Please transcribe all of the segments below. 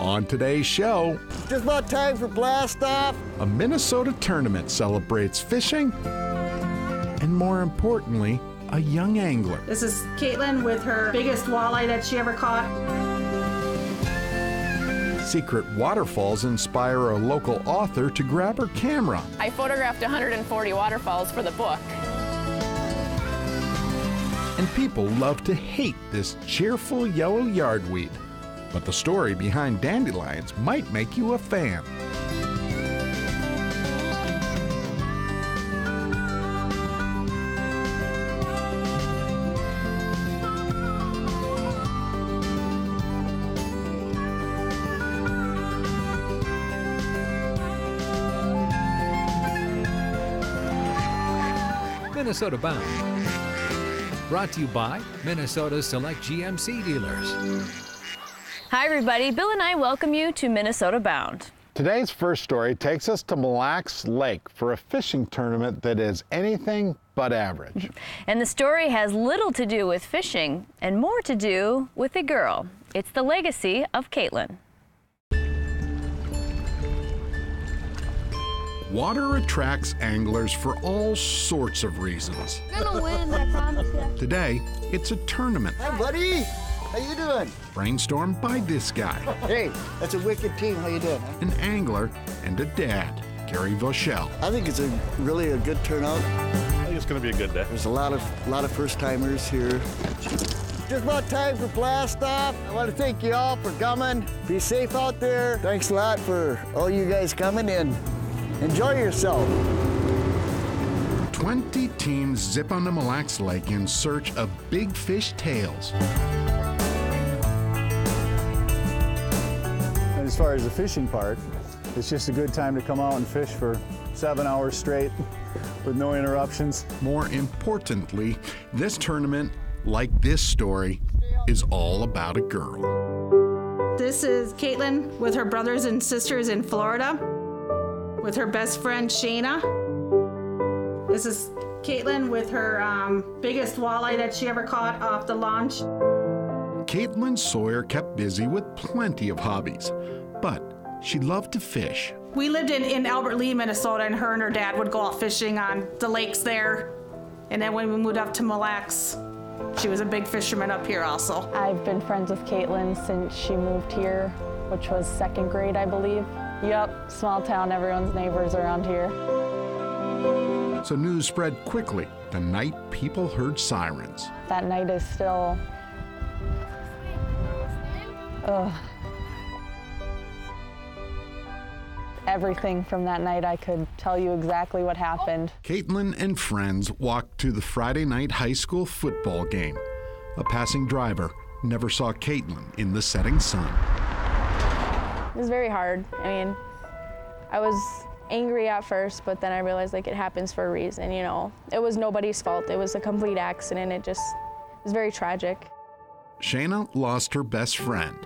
On today's show, Just about time for blast off. a Minnesota tournament celebrates fishing, and more importantly, a young angler. This is Kaetlin with her biggest walleye that she ever caught. Secret waterfalls inspire a local author to grab her camera. I photographed 140 waterfalls for the book. And people love to hate this cheerful yellow yardweed. But the story behind dandelions might make you a fan. Minnesota Bound. Brought to you by Minnesota's select GMC dealers. Hi everybody, Bill and I welcome you to Minnesota Bound. Today's first story takes us to Mille Lacs Lake for a fishing tournament that is anything but average. And the story has little to do with fishing and more to do with a girl. It's the legacy of Kaetlin. Water attracts anglers for all sorts of reasons. Gonna win, I promise you. Today, it's a tournament Hi, buddy. How you doing? brainstormed by this guy, Hey, that's a wicked team. How you doing? an angler and a dad, Gary Vauchel. I think it's really a good turnout. I think it's going to be a good day. There's a lot of first-timers here. Just about time for blast off. I want to thank you all for coming. Be safe out there. Thanks a lot for all you guys coming in. Enjoy yourself. 20 teams zip onto Mille Lacs Lake in search of big fish tails. As far as the fishing part, it's just a good time to come out and fish for 7 hours straight with no interruptions. More importantly, this tournament, like this story, is all about a girl. This is Kaetlin with her brothers and sisters in Florida, with her best friend Schara. This is Kaetlin with her biggest walleye that she ever caught off the launch. Kaetlin Sawyer kept busy with plenty of hobbies, but she loved to fish. We lived in Albert Lea, Minnesota, and her dad would go out fishing on the lakes there. And then when we moved up to Mille Lacs, she was a big fisherman up here also. I've been friends with Kaetlin since she moved here, which was 2nd grade, I believe. Yep, small town, everyone's neighbors around here. So news spread quickly the night people heard sirens. That night is still, everything from that night, I could tell you exactly what happened. Kaetlin and friends walked to the Friday night high school football game. A passing driver never saw Kaetlin in the setting sun. It was very hard. I mean, I was angry at first, but then I realized like it happens for a reason, you know. It was nobody's fault. It was a complete accident. It was very tragic. Shayna lost her best friend.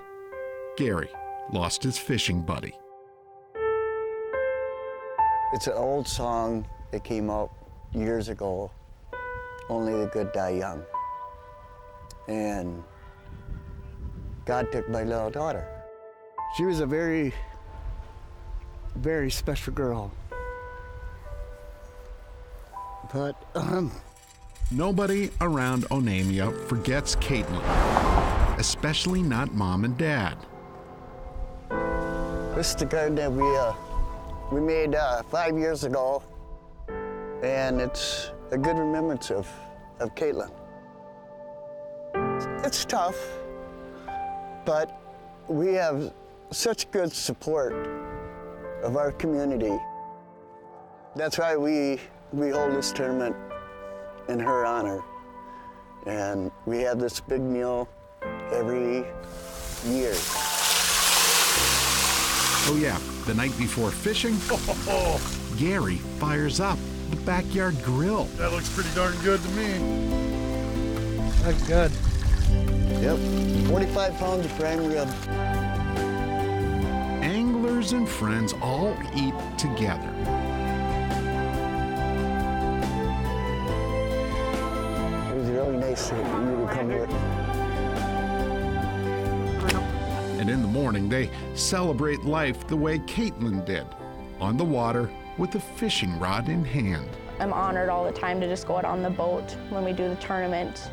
Gary lost his fishing buddy. It's an old song that came out years ago, Only the Good Die Young. And God took my little daughter. She was a very, very special girl. But, Nobody around Onamia forgets Kaetlin, especially not Mom and Dad. this is the garden that we made 5 years ago, and it's a good remembrance of Kaetlin. It's tough, but we have such good support of our community. That's why we hold this tournament in her honor. And we have this big meal every year. Oh yeah, the night before fishing, Gary fires up the backyard grill. That looks pretty darn good to me. That's good. Yep, 45 pounds of prime rib. Anglers and friends all eat together. It was really nice of you to come here. And in the morning, they celebrate life the way Kaetlin did, on the water with a fishing rod in hand. I'm honored all the time to just go out on the boat when we do the tournament.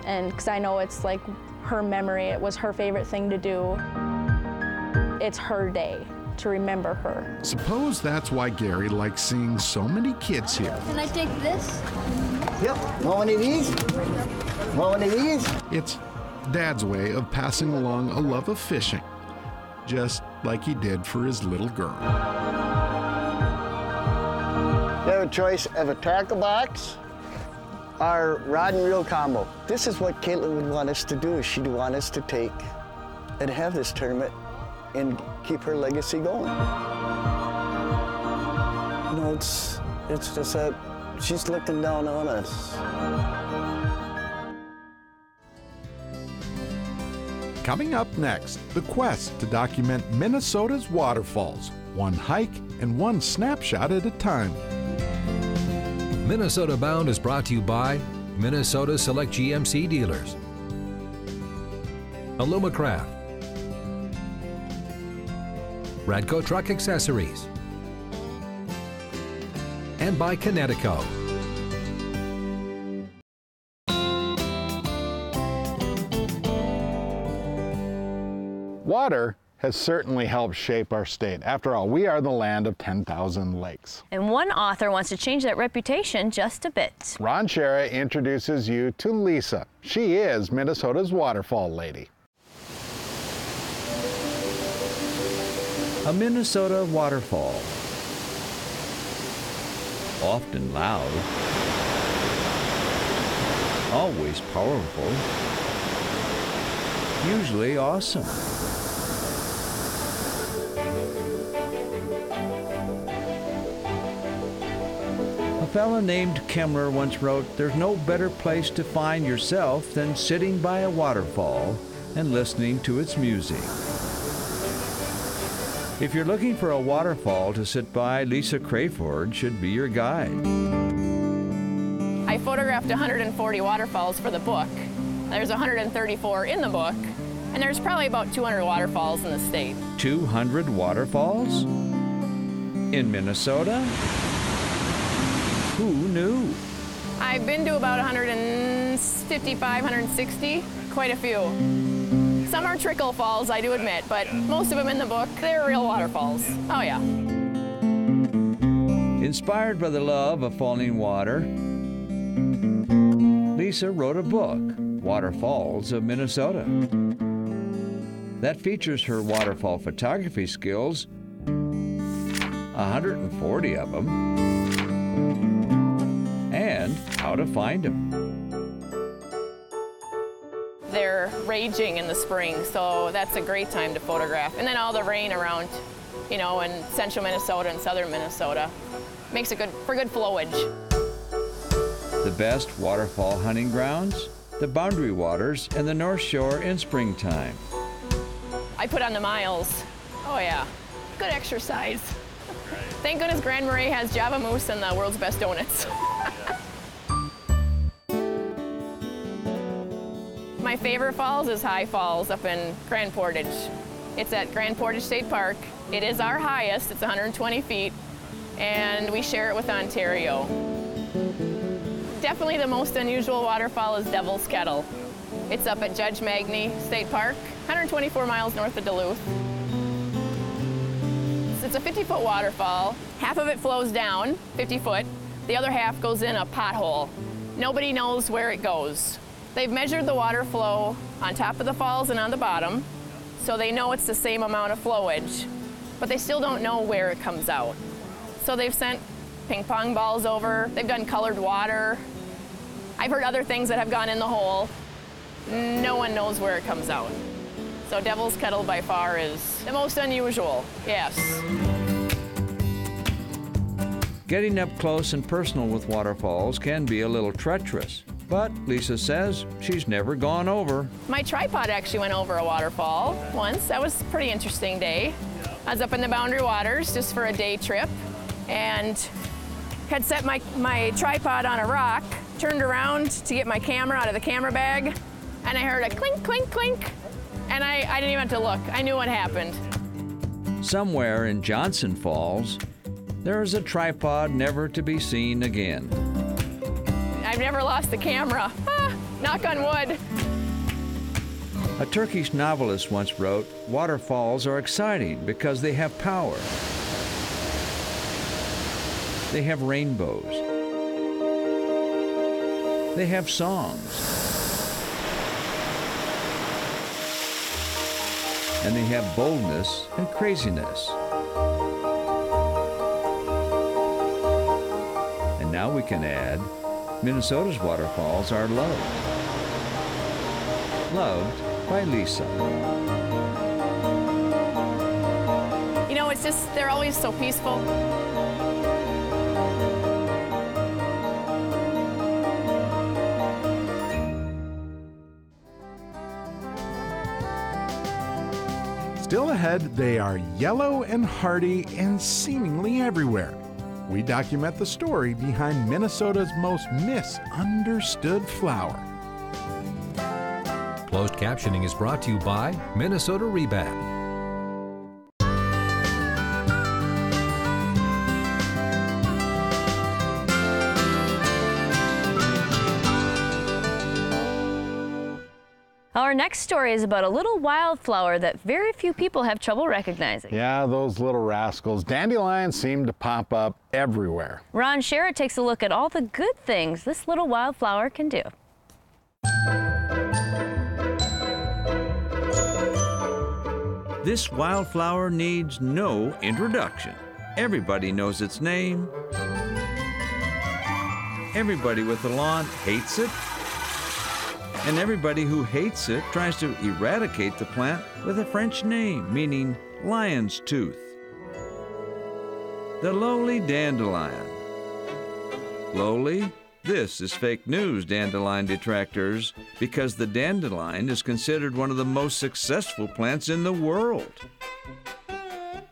And because I know it's like her memory, it was her favorite thing to do. It's her day to remember her. Suppose that's why Gary likes seeing so many kids here. Can I take this? Yep. Want one of these? Want one of these? It's Dad's way of passing along a love of fishing, just like he did for his little girl. You have a choice of a tackle box or rod and reel combo. This is what Kaetlin would want us to do. She'd want us to take and have this tournament and keep her legacy going. You know, it's just that she's looking down on us. Coming up next, the quest to document Minnesota's waterfalls, one hike and one snapshot at a time. Minnesota Bound is brought to you by Minnesota Select GMC dealers, Alumacraft, Radco Truck Accessories, and by Connecticut. Water has certainly helped shape our state. After all, we are the land of 10,000 lakes. And one author wants to change that reputation just a bit. Ron Schara introduces you to Lisa. She is Minnesota's Waterfall Lady. A Minnesota waterfall. Often loud. Always powerful. Usually awesome. A fella named Kemmler once wrote, "There's no better place to find yourself than sitting by a waterfall and listening to its music." If you're looking for a waterfall to sit by, Lisa Crayford should be your guide. I photographed 140 waterfalls for the book. There's 134 in the book, and there's probably about 200 waterfalls in the state. 200 waterfalls? In Minnesota? Who knew? I've been to about 155, 160, quite a few. Some are trickle falls, I do admit, but most of them in the book, they're real waterfalls. Oh yeah. Inspired by the love of falling water, Lisa wrote a book, Waterfalls of Minnesota, that features her waterfall photography skills, 140 of them, and how to find them. They're raging in the spring, so that's a great time to photograph. And then all the rain around, you know, in central Minnesota and southern Minnesota makes it good for good flowage. The best waterfall hunting grounds, the Boundary Waters and the North Shore in springtime. I put on the miles. Oh yeah, good exercise. Thank goodness Grand Marais has Java Moose and the world's best donuts. My favorite falls is High Falls up in Grand Portage. It's at Grand Portage State Park. It is our highest, it's 120 feet, and we share it with Ontario. Definitely the most unusual waterfall is Devil's Kettle. It's up at Judge Magny State Park, 124 miles north of Duluth. It's a 50-foot waterfall. Half of it flows down, 50 foot. The other half goes in a pothole. Nobody knows where it goes. They've measured the water flow on top of the falls and on the bottom, so they know it's the same amount of flowage, but they still don't know where it comes out. So they've sent ping pong balls over, they've done colored water. I've heard other things that have gone in the hole. No one knows where it comes out. So Devil's Kettle by far is the most unusual, yes. Getting up close and personal with waterfalls can be a little treacherous, but Lisa says she's never gone over. My tripod actually went over a waterfall once. That was a pretty interesting day. I was up in the Boundary Waters just for a day trip and had set my tripod on a rock, turned around to get my camera out of the camera bag, and I heard a clink, clink, clink. And I didn't even have to look. I knew what happened. Somewhere in Johnson Falls, there is a tripod never to be seen again. I've never lost the camera. Knock on wood. A Turkish novelist once wrote, "Waterfalls are exciting because they have power. They have rainbows. They have songs. And they have boldness and craziness." And now we can add, Minnesota's waterfalls are loved. Loved by Lisa. You know, it's just, they're always so peaceful. Still ahead, they are yellow and hardy and seemingly everywhere. We document the story behind Minnesota's most misunderstood flower. Closed captioning is brought to you by Minnesota Rebat. Our next story is about a little wildflower that very few people have trouble recognizing. Yeah, those little rascals. Dandelions seem to pop up everywhere. Ron Schara takes a look at all the good things this little wildflower can do. This wildflower needs no introduction. Everybody knows its name. Everybody with a lawn hates it. And everybody who hates it tries to eradicate the plant with a French name, meaning lion's tooth. The lowly dandelion. Lowly? This is fake news, dandelion detractors, because the dandelion is considered one of the most successful plants in the world.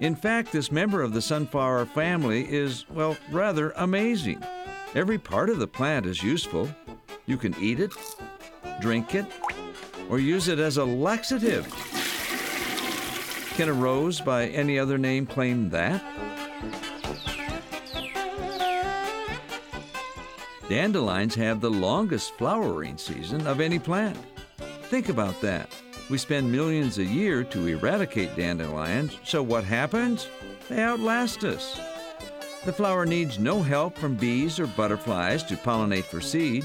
In fact, this member of the sunflower family is, well, rather amazing. Every part of the plant is useful. You can eat it, drink it, or use it as a laxative. Can a rose by any other name claim that? Dandelions have the longest flowering season of any plant. Think about that. We spend millions a year to eradicate dandelions, so what happens? They outlast us. The flower needs no help from bees or butterflies to pollinate for seed.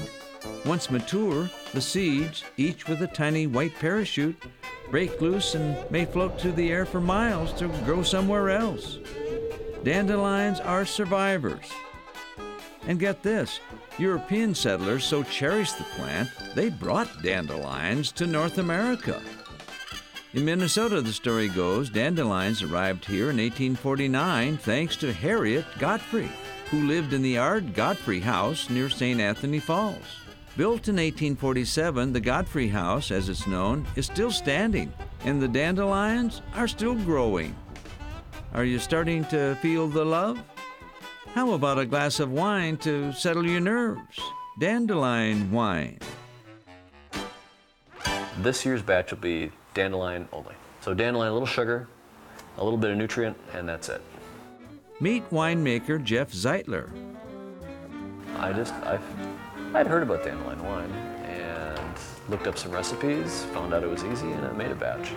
Once mature, the seeds, each with a tiny white parachute, break loose and may float through the air for miles to grow somewhere else. Dandelions are survivors. And get this, European settlers so cherished the plant, they brought dandelions to North America. In Minnesota, the story goes, dandelions arrived here in 1849 thanks to Harriet Godfrey, who lived in the Ard Godfrey House near St. Anthony Falls. Built in 1847, the Godfrey House, as it's known, is still standing, and the dandelions are still growing. Are you starting to feel the love? How about a glass of wine to settle your nerves? Dandelion wine. This year's batch will be dandelion only. So dandelion, a little sugar, a little bit of nutrient, and that's it. Meet winemaker Jeff Zeitler. I'd heard about dandelion wine and looked up some recipes, found out it was easy, and I made a batch.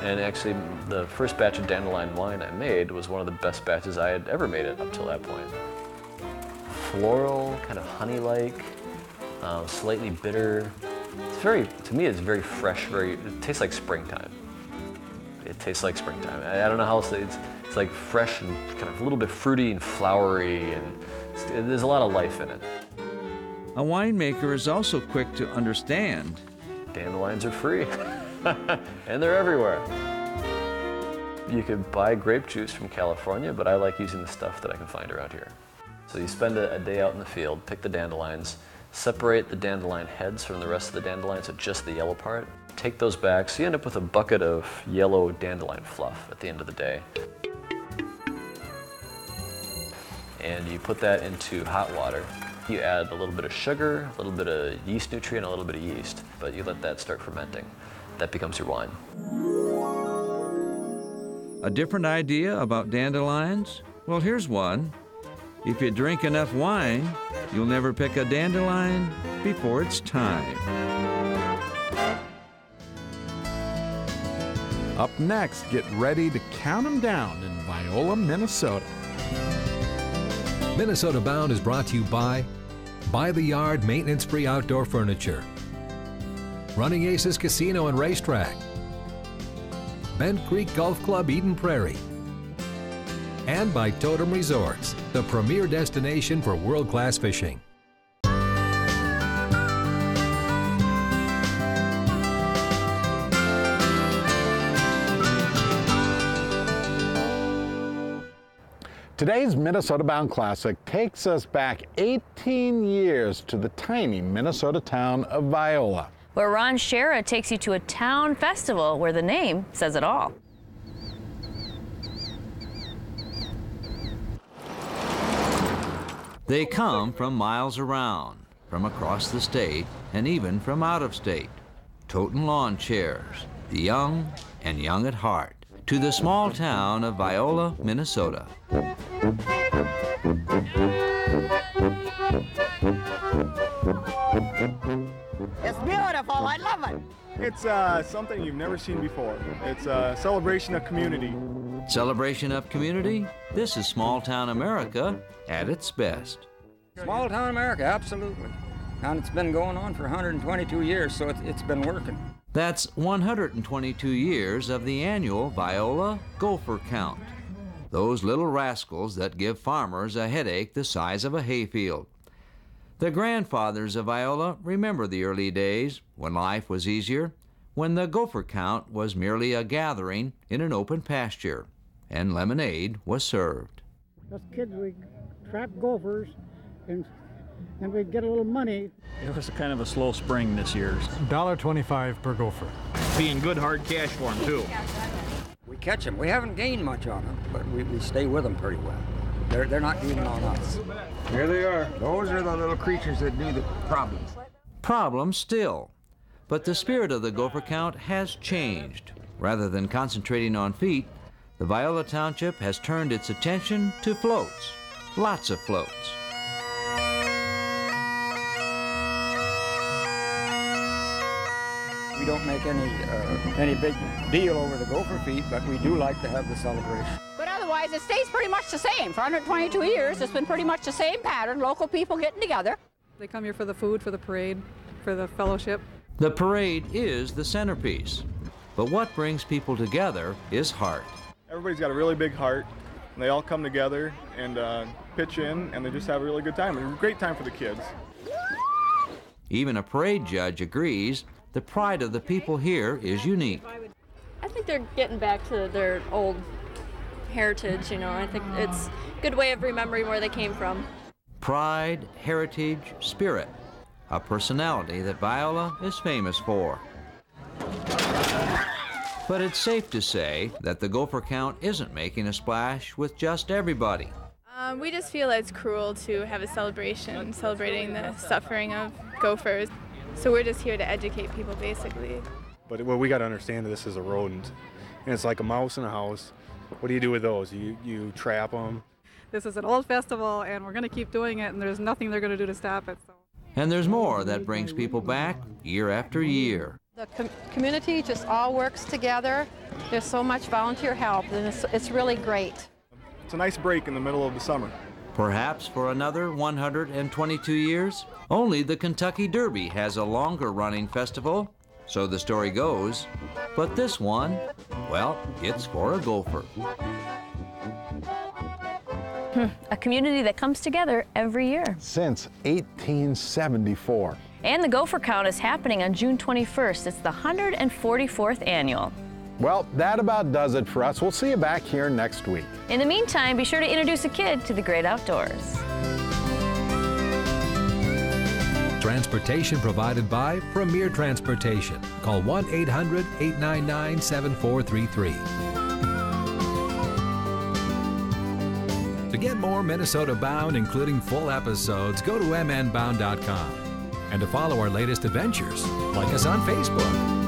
And actually, the first batch of dandelion wine I made was one of the best batches I had ever made it up till that point. Floral, kind of honey-like, slightly bitter. To me, it's very fresh, it tastes like springtime. It tastes like springtime. I don't know how else, it's like fresh and kind of a little bit fruity and flowery, and there's a lot of life in it. A winemaker is also quick to understand. Dandelions are free, and they're everywhere. You could buy grape juice from California, but I like using the stuff that I can find around here. So you spend a day out in the field, pick the dandelions, separate the dandelion heads from the rest of the dandelions, so just the yellow part. Take those back, so you end up with a bucket of yellow dandelion fluff at the end of the day. And you put that into hot water. You add a little bit of sugar, a little bit of yeast nutrient, a little bit of yeast, but you let that start fermenting. that becomes your wine. A different idea about dandelions? Well, here's one. If you drink enough wine, you'll never pick a dandelion before it's time. Up next, get ready to count 'em down in Viola, Minnesota. Minnesota Bound is brought to you by the Yard maintenance-free outdoor furniture, Running Aces Casino and Racetrack, BentCreek Golf Club Eden Prairie, and by Totem Resorts, the premier destination for world-class fishing. Today's Minnesota Bound Classic takes us back 18 years to the tiny Minnesota town of Viola, where Ron Schara takes you to a town festival where the name says it all. They come from miles around, from across the state, and even from out of state. Toting lawn chairs, the young and young at heart, to the small town of Viola, Minnesota. It's beautiful, I love it. It's something you've never seen before. It's a celebration of community. Celebration of community? This is small town America at its best. Small town America, absolutely. And it's been going on for 122 years, so it's been working. That's 122 years of the annual Viola Gopher count. Those little rascals that give farmers a headache the size of a hayfield. The grandfathers of Viola remember the early days when life was easier, when the Gopher count was merely a gathering in an open pasture, and lemonade was served. Us kids, we trap gophers, and we'd get a little money. It was kind of a slow spring this year. $1.25 per gopher. Being good hard cash for them, too. We catch them. We haven't gained much on them, but we stay with them pretty well. They're not gaining on us. Here they are. Those are the little creatures that do the problems. Problems still. But the spirit of the Gopher count has changed. Rather than concentrating on feet, the Viola Township has turned its attention to floats. Lots of floats. We don't make any big deal over the gopher feet, but we do like to have the celebration. But otherwise, it stays pretty much the same. For 122 years, it's been pretty much the same pattern, local people getting together. They come here for the food, for the parade, for the fellowship. The parade is the centerpiece. But what brings people together is heart. Everybody's got a really big heart, and they all come together and pitch in, and they just have a really good time. It's a great time for the kids. Even a parade judge agrees the pride of the people here is unique. I think they're getting back to their old heritage, you know. I think it's a good way of remembering where they came from. Pride, heritage, spirit. A personality that Viola is famous for. But it's safe to say that the Gopher count isn't making a splash with just everybody. We just feel that it's cruel to have a celebration celebrating the suffering of gophers. So we're just here to educate people, basically. But what we got to understand, this is a rodent, and it's like a mouse in a house. What do you do with those? You trap them. This is an old festival, and we're going to keep doing it, and there's nothing they're going to do to stop it. So. And there's more that brings people back year after year. The community just all works together. There's so much volunteer help, and it's really great. It's a nice break in the middle of the summer. Perhaps for another 122 years? Only the Kentucky Derby has a longer running festival, so the story goes. But this one, well, it's for a gopher. A community that comes together every year. Since 1874. And the Gopher count is happening on June 21st. It's the 144th annual. Well, that about does it for us. We'll see you back here next week. In the meantime, be sure to introduce a kid to the great outdoors. Transportation provided by Premier Transportation. Call 1-800-899-7433. To get more Minnesota Bound, including full episodes, go to mnbound.com. And to follow our latest adventures, like us on Facebook.